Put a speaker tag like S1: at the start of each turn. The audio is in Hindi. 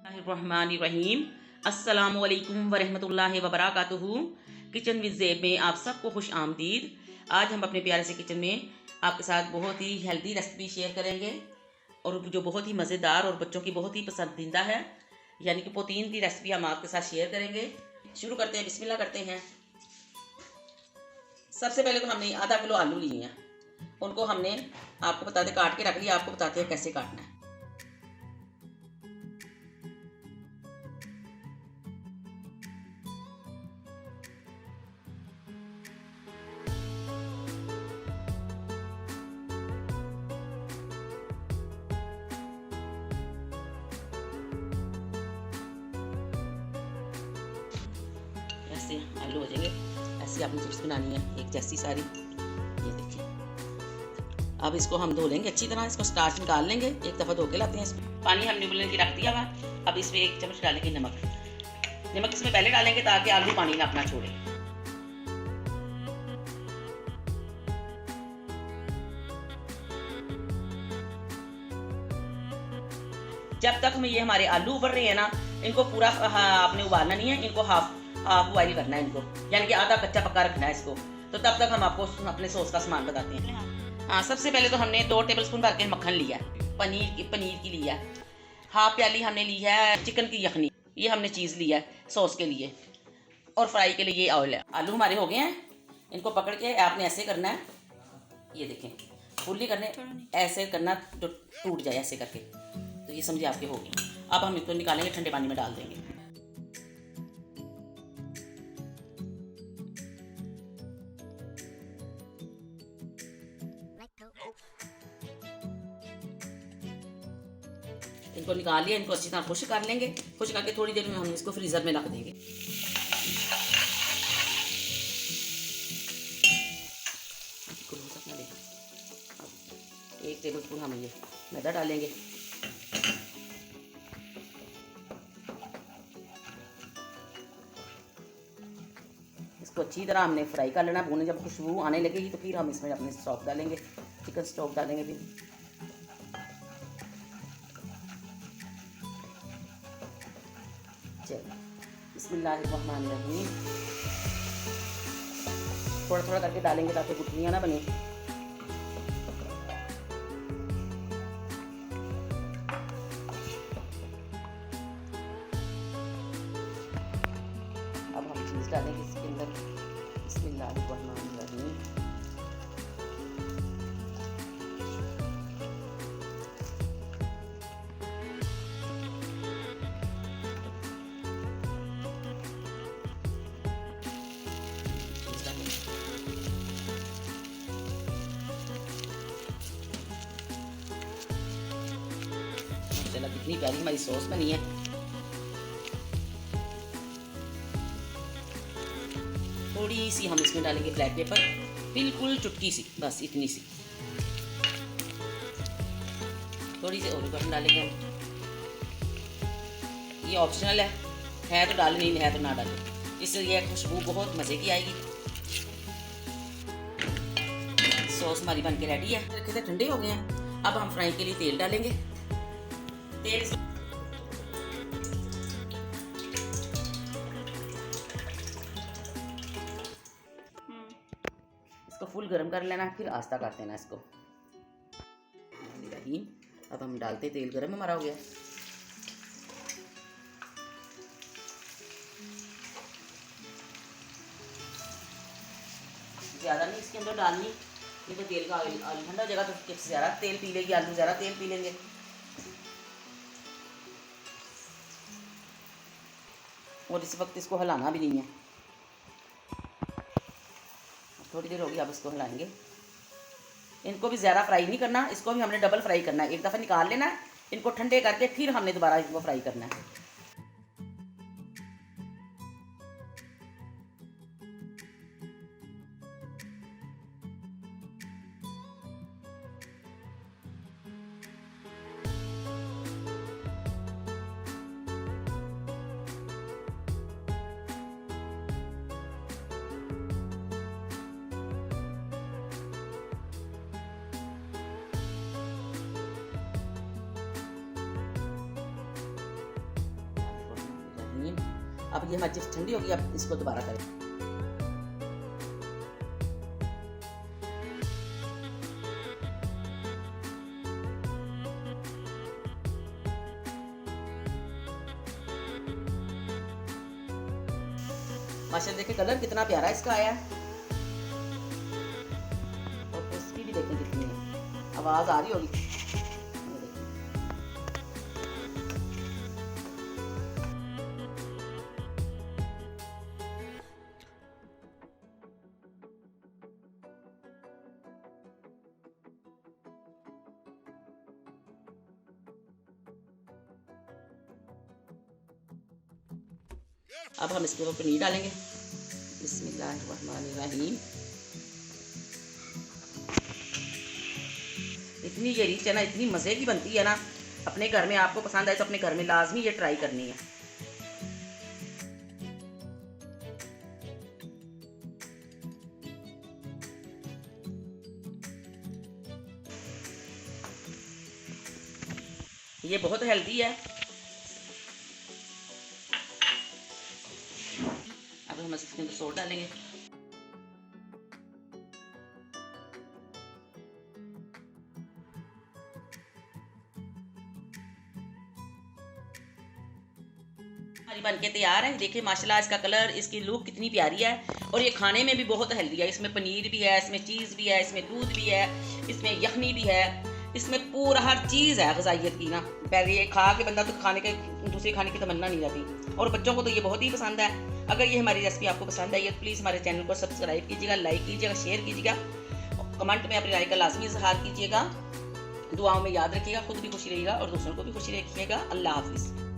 S1: रहमानिर्रहीम। अस्सलामुअलैकुम वरहमतुल्लाहि वबरकातुहू। किचन विद ज़ैब में आप सबको खुश आमदीद। आज हम अपने प्यारे से किचन में आपके साथ बहुत ही हेल्दी रेसिपी शेयर करेंगे और जो बहुत ही मज़ेदार और बच्चों की बहुत ही पसंदीदा है, यानी कि प्रोटीन की रेसिपी हम आपके साथ शेयर करेंगे। शुरू करते हैं, बिस्मिल्लाह करते हैं। सबसे पहले तो हमने आधा किलो आलू लिए हैं, उनको हमने आपको बताते काट के रख लिया। आपको बताते हैं कैसे काटना है। ऐसे आलू हो जाएंगे, ऐसे आपने चिप्स बनानी है एक जैसी सारी। ये देखिए, अब इसको हम धो लेंगे अच्छी तरह। इसको स्टार्च निकाल लेंगे, एक दफ़ा धो के लाते हैं। इसको पानी हमने उबलने की रख दिया हुआ। अब इसमें 1 चम्मच डालेंगे नमक। नमक इसमें पहले डालेंगे ताकि आलू पानी ना अपना छोड़े। जब तक ये हमारे आलू उबल रहे हैं ना, इनको पूरा आपने उबालना नहीं है, इनको हाफ बॉइल करना है इनको, यानी कि आधा कच्चा पक्का रखना है इसको। तो तब तक हम आपको अपने सॉस का सामान बताते हैं। हाँ, सबसे पहले तो हमने 2 टेबलस्पून भर के मक्खन लिया है। पनीर की लिया है। हाफ प्याली हमने ली है चिकन की यखनी। ये हमने चीज़ लिया है सॉस के लिए, और फ्राई के लिए ये ऑयल है। आलू हमारे हो गए हैं, इनको पकड़ के आपने ऐसे करना है। ये देखें, फुल्ली करने, ऐसे करना जो टूट जाए, ऐसे करके। तो ये समझिए आपके हो गए। अब हम इसको निकालेंगे, ठंडे पानी में डाल देंगे। इनको निकाल लिया, इनको अच्छी तरह खुश कर लेंगे। खुश करके थोड़ी देर में हम इसको फ्रीज़र में रख देंगे। अब 1 टेबलस्पून हम ये मैदा डालेंगे। इसको अच्छी तरह हमने फ्राई कर लेना। भूने जब खुशबू आने लगेगी तो फिर हम इसमें अपने स्टॉक डालेंगे, चिकन स्टॉक डालेंगे। फिर चलो, बिस्मिल्लाहिर्रहमानिर्रहीम। थोड़ा थोड़ा करके डालेंगे ताकि गुठलियाँ ना बने। अब हम चीज़ डालेंगे इसके अंदर। बिस्मिल्लाहिर्रहमानिर्रहीम। माशाल्लाह कितनी प्यारी हमारी सॉस बनी है। थोड़ी सी हम इसमें डालेंगे ब्लैक पेपर, बिल्कुल चुटकी सी, बस इतनी सी। थोड़ी सी ओरिगेनो डालेंगे हम। ये ऑप्शनल है तो डालें, नहीं है तो ना डालें। इससे ये खुशबू बहुत मज़े की आएगी। सॉस हमारी बन के रेडी है। रखे थे ठंडे हो गए हैं। अब हम फ्राई के लिए तेल डालेंगे। तेल इसको फुल गर्म कर लेना, फिर आस्ता कर देना इसको। अब हम डालते, तेल गर्म हमारा हो गया। ज़्यादा नहीं इसके अंदर डालनी, नहीं तो तेल का ऑयल ठंडा हो जाएगा तो चिप्स ज़्यादा तेल पी लेगी, आलू ज़्यादा तेल पी लेंगे। और इस वक्त इसको हिलाना भी नहीं है। थोड़ी देर होगी, अब इसको हिलाएंगे। इनको भी ज़्यादा फ्राई नहीं करना, इसको भी हमने डबल फ्राई करना है। एक दफ़ा निकाल लेना है, इनको ठंडे करके फिर हमने दोबारा इनको फ्राई करना है। बिस्मिल्लाहिर्रहमानिर्रहीम। अब ये हमारी चिप्स ठंडी होगी, अब इसको दोबारा करें। माशाल्लाह देखिए कलर कितना प्यारा इसका आया है और क्रिस्पी भी देखें कितनी है। आवाज़ आ रही होगी। अब हम इसके ऊपर पनीर डालेंगे। बिस्मिल्लाहिर्रहमानिर्रहीम। इतनी ये रिच है ना, इतनी मज़े की बनती है ना। अपने घर में आपको पसंद आए तो अपने घर में लाजमी ये ट्राई करनी है। ये बहुत हेल्दी है। अब हम इसके अंदर सोड डालेंगे। हमारी बन के तैयार है। देखिए माशाल्लाह इसका कलर, इसकी लुक कितनी प्यारी है और ये खाने में भी बहुत हेल्दी है। इसमें पनीर भी है, इसमें चीज़ भी है, इसमें दूध भी है, इसमें यखनी भी है, इसमें पूरा हर चीज़ है ग़िज़ाइयत की ना। पहले ये खा के बंदा तो खाने के दूसरे खाने की तमन्ना नहीं जाती और बच्चों को तो ये बहुत ही पसंद है। अगर ये हमारी रेसिपी आपको पसंद आई है तो प्लीज़ हमारे चैनल को सब्सक्राइब कीजिएगा, लाइक कीजिएगा, शेयर कीजिएगा, कमेंट में अपनी राय का लाजमी इज़हार कीजिएगा। दुआओं में याद रखिएगा, खुद भी खुशी रहिएगा और दूसरों को भी खुशी रखिएगा। अल्लाह हाफिज़।